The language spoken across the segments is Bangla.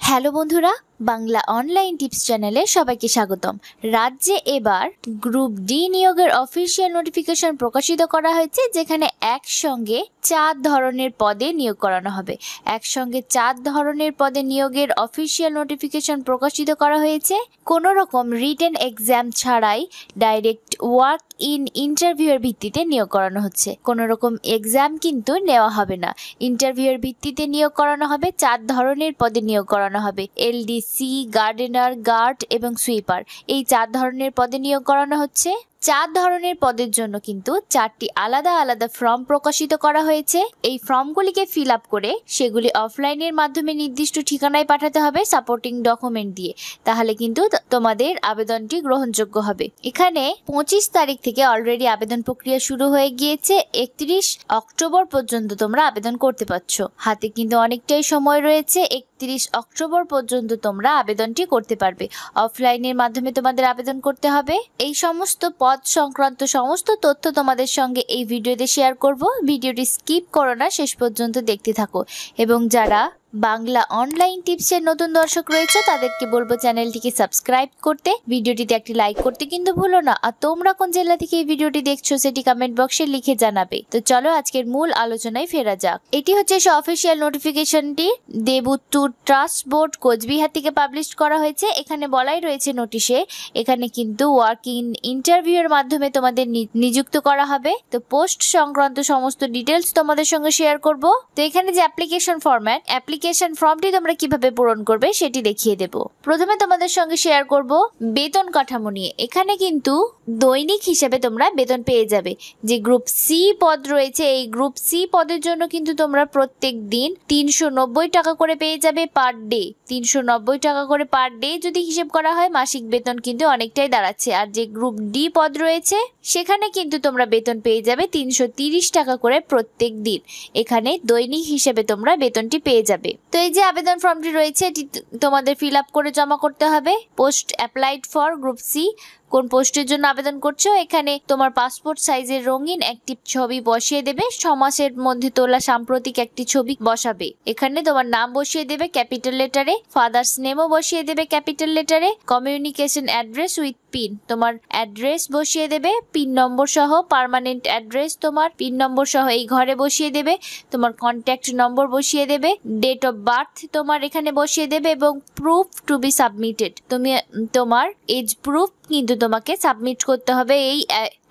হ্যালো বন্ধুরা, বাংলা অনলাইন টিপস চ্যানেলে সবাইকে স্বাগতম। রাজ্যে এবার গ্রুপ ডি নিয়োগের অফিসিয়াল নোটিফিকেশন প্রকাশিত করা হয়েছে, যেখানে একসঙ্গে 4 ধরনের পদে নিয়োগ করানো হবে। একসঙ্গে 4 ধরনের পদে নিয়োগের অফিসিয়াল নোটিফিকেশন প্রকাশিত করা হয়েছে। কোনো রকম রিটেন এক্সাম ছাড়াই ডাইরেক্ট ওয়ার্ক ইন ইন্টারভিউয়ের ভিত্তিতে নিয়োগ করানো হচ্ছে। কোনো রকম এক্সাম কিন্তু নেওয়া হবে না, ইন্টারভিউয়ের ভিত্তিতে নিয়োগ করানো হবে। 4 ধরনের পদে নিয়োগ করানো হবে। এলডিসি, গার্ডেনার, গার্ড এবং সুইপার, এই 4 ধরনের পদে নিয়োগ করানো হচ্ছে। 4 ধরনের পদের জন্য কিন্তু 4টি আলাদা আলাদা ফর্ম প্রকাশিত করা হয়েছে। এই ফর্মগুলিকে ফিল আপ করে সেগুলি অফলাইনের মাধ্যমে নির্দিষ্ট ঠিকানায় পাঠাতে হবে সাপোর্টিং ডকুমেন্ট দিয়ে। তাহলে কিন্তু তোমাদের আবেদনটি গ্রহণযোগ্য হবে। এখানে 25 তারিখ থেকে অলরেডি আবেদন প্রক্রিয়া শুরু হয়ে গিয়েছে। 31 অক্টোবর পর্যন্ত তোমরা আবেদন করতে পারছো। হাতে কিন্তু অনেকটাই সময় রয়েছে। 31 অক্টোবর পর্যন্ত তোমরা আবেদনটি করতে পারবে। অফলাইনের মাধ্যমে তোমাদের আবেদন করতে হবে। এই সমস্ত পদ সংক্রান্ত সমস্ত তথ্য তোমাদের সঙ্গে এই ভিডিওতে শেয়ার করব। ভিডিওটি স্কিপ করো না, শেষ পর্যন্ত দেখতে থাকো। এবং যারা বাংলা অনলাইন টিপসের নতুন দর্শক রয়েছে তাদেরকে বলবো চ্যানেলটিকে সাবস্ক্রাইব করতে, ভিডিওটিতে একটি লাইক করতে কিন্তু ভুলো না। আর তোমরা কোন জেলা থেকে এই ভিডিওটি দেখছো সেটি কমেন্ট বক্সে লিখে জানাবে। তো চলো আজকের মূল আলোচনায় ফেরা যাক। এটি হচ্ছে অফিসিয়াল নোটিফিকেশনটি দেবুত্তুর ট্রাস্ট বোর্ড কোচবিহার থেকে পাবলিশ করা হয়েছে। এখানে বলাই রয়েছে নোটিশে, এখানে কিন্তু ওয়ার্ক ইন ইন্টারভিউ এর মাধ্যমে তোমাদের নিযুক্ত করা হবে। তো পোস্ট সংক্রান্ত সমস্ত ডিটেলস তোমাদের সঙ্গে শেয়ার করব। তো এখানে যে অ্যাপ্লিকেশন ফরম্যাট, অ্যাপ্লিকেশন ফর্মটি তোমরা কিভাবে পূরণ করবে সেটি দেখিয়ে দেব। প্রথমে তোমাদের সঙ্গে শেয়ার করব বেতন কাঠামো নিয়ে। এখানে কিন্তু দৈনিক হিসেবে তোমরা বেতন পেয়ে যাবে। যে গ্রুপ সি পদ রয়েছে, এই গ্রুপ সি পদের জন্য কিন্তু তোমরা প্রত্যেক দিন 390 টাকা করে পেয়ে যাবে পার ডে। 390 টাকা করে পার ডে যদি হিসেব করা হয়, মাসিক বেতন কিন্তু অনেকটাই দাঁড়াচ্ছে। আর যে গ্রুপ ডি পদ রয়েছে সেখানে কিন্তু তোমরা বেতন পেয়ে যাবে 330 টাকা করে প্রত্যেক দিন। এখানে দৈনিক হিসেবে তোমরা বেতনটি পেয়ে যাবে। তো এই যে আবেদন ফর্মটি রয়েছে এটি তোমাদের ফিল আপ করে জমা করতে হবে। Post applied for group C, কোন পোস্টের জন্য আবেদন করছো, এখানে তোমার পাসপোর্ট সাইজের রঙিন একটি ছবি বসিয়ে দেবে। 6 মাসের মধ্যে তোলা সাম্প্রতিক একটি ছবি বসাবে। এখানে তোমার নাম বসিয়ে দেবে ক্যাপিটাল লেটারে, ফাদার্স নেমও বসিয়ে দেবে ক্যাপিটাল লেটারে, কমিউনিকেশন অ্যাড্রেস উইথ পিন, তোমার অ্যাড্রেস বসিয়ে দেবে পিন নম্বর সহ, পার্মানেন্ট অ্যাড্রেস তোমার পিন নম্বর সহ এই ঘরে বসিয়ে দেবে, তোমার কন্ট্যাক্ট নম্বর বসিয়ে দেবে, ডেট অফ বার্থ তোমার এখানে বসিয়ে দেবে এবং প্রুফ টু বি সাবমিটেড, তুমি তোমার এজ প্রুফ কিন্তু তোমাকে সাবমিট করতে হবে এই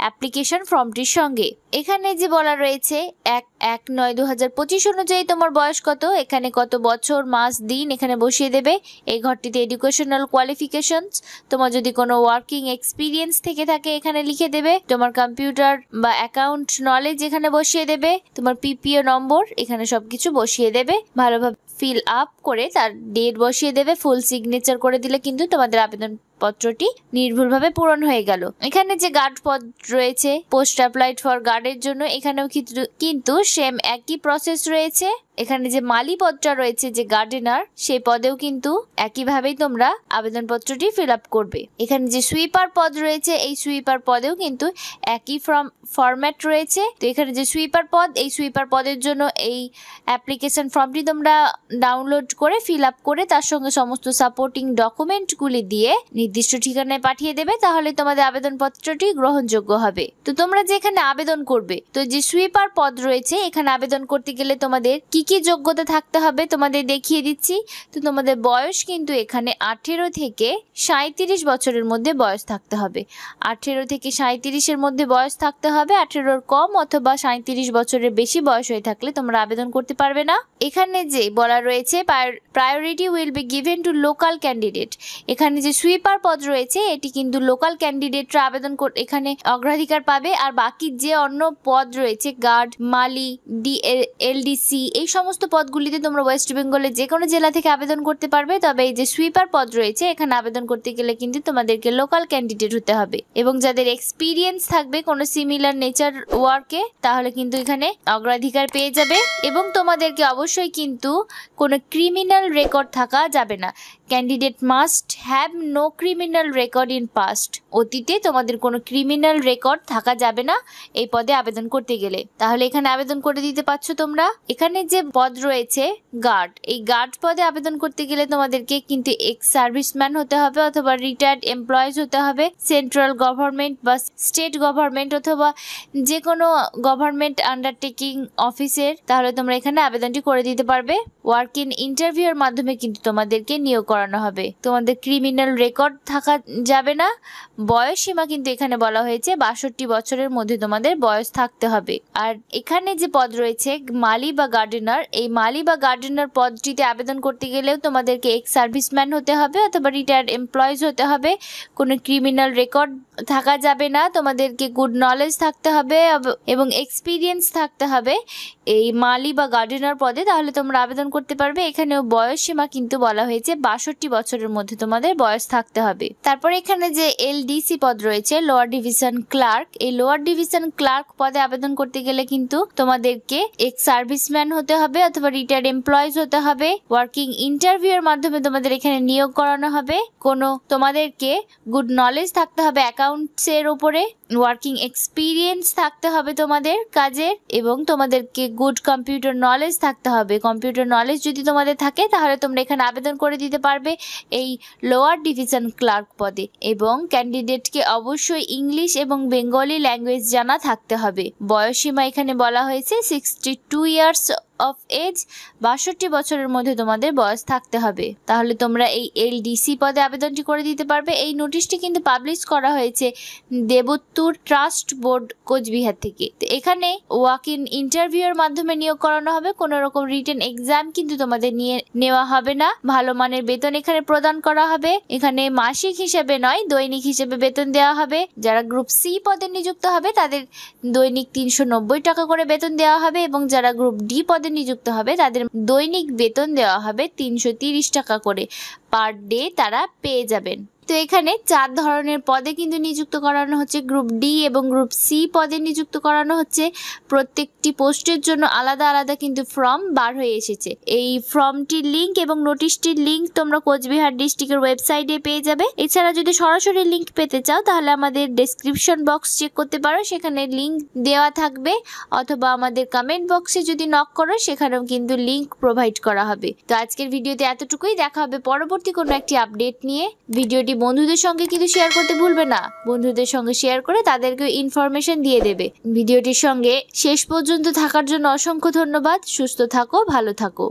অ্যাপ্লিকেশন ফর্মটির সঙ্গে। এখানে যে বলা রয়েছে 1/9/2025 অনুযায়ী তোমার বয়স কত, এখানে কত বছর মাস দিন এখানে বসিয়ে দেবে। এই ঘরটিতে এডুকেশনাল কোয়ালিফিকেশনস, তোমার যদি কোনো ওয়ার্কিং এক্সপিরিয়েন্স থেকে থাকে এখানে লিখে দেবে। তোমার কম্পিউটার বা অ্যাকাউন্ট নলেজ এখানে বসিয়ে দেবে। তোমার পিপিও নম্বর এখানে সবকিছু বসিয়ে দেবে। ভালোভাবে ফিল আপ করে তার ডেট বসিয়ে দেবে। ফুল সিগনেচার করে দিলে কিন্তু তোমাদের আবেদন পত্রটি নির্ভুলভাবে পূরণ হয়ে গেল। এখানে যে গার্ড পদ রয়েছে, পোস্ট অ্যাপ্লাইড ফর গার্ডের জন্য, এখানেও কিন্তু সেম একই প্রসেস রয়েছে। এখানে যে মালি পদটা রয়েছে যে গার্ডেনার, সেই পদেও কিন্তু একইভাবেই তোমরা আবেদনপত্রটি ফিল আপ করবে। এখানে যে সুইপার পদ রয়েছে, এই সুইপার পদেও কিন্তু একই ফরম্যাট রয়েছে। তো এখানে যে সুইপার পদ, এই সুইপার পদের জন্য এই অ্যাপ্লিকেশন ফর্মটি তোমরা ডাউনলোড করে ফিল আপ করে তার সঙ্গে সমস্ত সাপোর্টিং ডকুমেন্টগুলি দিয়ে নির্দিষ্ট ঠিকানায় পাঠিয়ে দেবে। তাহলে তোমাদের আবেদনপত্রটি গ্রহণযোগ্য হবে। তো তোমরা যে এখানে আবেদন করবে, তো যে সুইপার পদ রয়েছে এখানে আবেদন করতে গেলে তোমাদের কি কি যোগ্যতা থাকতে হবে তোমাদের দেখিয়ে দিচ্ছি। তো তোমাদের বয়স কিন্তু এখানে 18 থেকে 37 বছরের মধ্যে বয়স থাকতে হবে। 18 থেকে 37-এর মধ্যে বয়স থাকতে হবে। 18-র কম অথবা 37 বছরের বেশি বয়স হয়ে থাকলে তোমরা আবেদন করতে পারবে না। এখানে যে বলা রয়েছে priority will be given to local candidate, এখানে যে সুইপার পদ রয়েছে এটি কিন্তু লোকাল ক্যান্ডিডেটরা আবেদন এখানে অগ্রাধিকার পাবে। আর বাকি যে অন্য পদ রয়েছে গার্ড, মালি, এলডিসি, এই সমস্ত পদগুলিতে তোমরা ওয়েস্ট বেঙ্গলের যে কোনো জেলা থেকে আবেদন করতে পারবে। তবে এই যে সুইপার পদ রয়েছে এখানে আবেদন করতে গেলে কিন্তু তোমাদেরকে লোকাল ক্যান্ডিডেট হতে হবে এবং যাদের এক্সপিরিয়েন্স থাকবে কোনো সিমিলার নেচার ওয়ার্কে তাহলে কিন্তু এখানে অগ্রাধিকার পেয়ে যাবে। এবং তোমাদেরকে অবশ্যই কিন্তু কোনো ক্রিমিনাল রেকর্ড থাকা যাবে না। Candidate must have no criminal record in past, অতীতে তোমাদের কোনো ক্রিমিনাল রেকর্ড থাকা যাবে না এই পদে আবেদন করতে গেলে। তাহলে এখানে আবেদন করে দিতে পারছো তোমরা। এখানে যে পদ রয়েছে গার্ড, এই গার্ড পদে আবেদন করতে গেলে তোমাদেরকে কিন্তু এক্স সার্ভিসম্যান হতে হবে অথবা রিটায়ার্ড এমপ্লয়িজ হতে হবে, সেন্ট্রাল গভর্নমেন্ট বা স্টেট গভর্নমেন্ট অথবা যে কোনো গভর্নমেন্ট আন্ডারটেকিং অফিসের। তাহলে তোমরা এখানে আবেদনটি করে দিতে পারবে। ওয়ার্ক ইন ইন্টারভিউর মাধ্যমে কিন্তু তোমাদেরকে নিয়োগ করানো হবে। তোমাদের ক্রিমিনাল রেকর্ড থাকা যাবে না। বয়স সীমা কিন্তু এখানে বলা হয়েছে 62 বছরের মধ্যে তোমাদের বয়স থাকতে হবে। আর এখানে যে পদ রয়েছে মালি বা গার্ডেনার, এই মালি বা গার্ডেনার পদটিতে আবেদন করতে গেলেও তোমাদেরকে এক্স সার্ভিসম্যান হতে হবে অথবা রিটায়ার্ড এমপ্লয়িজ হতে হবে। কোনো ক্রিমিনাল রেকর্ড থাকা যাবে না। তোমাদেরকে গুড নলেজ থাকতে হবে এবং এক্সপিরিয়েন্স থাকতে হবে এই মালি বা গার্ডেনার পদে। তাহলে তোমরা আবেদন করতে পারবে। এখানেও বয়স সীমা কিন্তু বলা হয়েছে 62 বছরের মধ্যে তোমাদের বয়স থাকতে হবে। তারপর এখানে যে এলডিসি পদ রয়েছে লোয়ার ডিভিশন ক্লার্ক, এই লোয়ার ডিভিশন ক্লার্ক পদে আবেদন করতে গেলে কিন্তু তোমাদেরকে এক্স সার্ভিসম্যান হতে হবে অথবা রিটায়ার্ড এমপ্লয়িজ হতে হবে। ওয়ার্কিং ইন্টারভিউর মাধ্যমে তোমাদের এখানে নিয়োগ করানো হবে। তোমাদেরকে গুড নলেজ থাকতে হবে অ্যাকাউন্টসের উপরে, ওয়ার্কিং এক্সপিরিয়েন্স থাকতে হবে তোমাদের কাজের, এবং তোমাদেরকে গুড কম্পিউটার নলেজ থাকতে হবে। কম্পিউটার নলেজ যদি তোমাদের থাকে তাহলে তোমরা এখানে আবেদন করে দিতে পারবে এই লোয়ার ডিভিশন ক্লার্ক পদে। এবং ক্যান্ডিডেটকে অবশ্যই ইংলিশ এবং বেঙ্গলি ল্যাঙ্গুয়েজ জানা থাকতে হবে। বয়সসীমা এখানে বলা হয়েছে 62 ইয়ার্স অফ এজ, 62 বছরের মধ্যে তোমাদের বয়স থাকতে হবে। তাহলে তোমরা এই এলডিসি পদে আবেদনটি করে দিতে পারবে। এই নোটিশটি কিন্তু পাবলিশ করা হয়েছে দেবোত্তর ট্রাস্ট বোর্ড কোচবিহার থেকে। তো এখানে ওয়াক ইন ইন্টারভিউর মাধ্যমে নিয়োগ করানো হবে। কোনো রকম রিটেন এক্সাম কিন্তু তোমাদের নেওয়া হবে না। ভালো মানের বেতন এখানে প্রদান করা হবে। এখানে মাসিক হিসেবে নয়, দৈনিক হিসেবে বেতন দেওয়া হবে। যারা গ্রুপ সি পদে নিযুক্ত হবে তাদের দৈনিক 390 টাকা করে বেতন দেওয়া হবে, এবং যারা গ্রুপ ডি পদে নিযুক্ত হবে তাদের দৈনিক বেতন দেওয়া হবে 330 টাকা করে পার ডে তারা পেয়ে যাবেন। তো এখানে 4 ধরনের পদে কিন্তু নিযুক্ত করানো হচ্ছে। গ্রুপ ডি এবং গ্রুপ সি পদে নিযুক্ত করানো হচ্ছে। প্রত্যেকটি পোস্টের জন্য আলাদা আলাদা কিন্তু ফর্ম বার হয়ে এসেছে। এই ফর্মটির লিঙ্ক এবং নোটিশটির লিঙ্ক তোমরা কোচবিহার ডিস্ট্রিক্টের ওয়েবসাইটে পেয়ে যাবে। এছাড়া যদি সরাসরি লিঙ্ক পেতে চাও তাহলে আমাদের ডেসক্রিপশন বক্স চেক করতে পারো, সেখানে লিঙ্ক দেওয়া থাকবে, অথবা আমাদের কমেন্ট বক্সে যদি নক করো সেখানেও কিন্তু লিঙ্ক প্রোভাইড করা হবে। তো আজকের ভিডিওতে এতটুকুই। দেখা হবে পরবর্তী কোনো একটি আপডেট নিয়ে। ভিডিওটি বন্ধুদের সঙ্গে কিন্তু শেয়ার করতে ভুলবে না। বন্ধুদের সঙ্গে শেয়ার করে তাদেরকে ইনফরমেশন দিয়ে দেবে। ভিডিওটির সঙ্গে শেষ পর্যন্ত থাকার জন্য অসংখ্য ধন্যবাদ। সুস্থ থাকো, ভালো থাকো।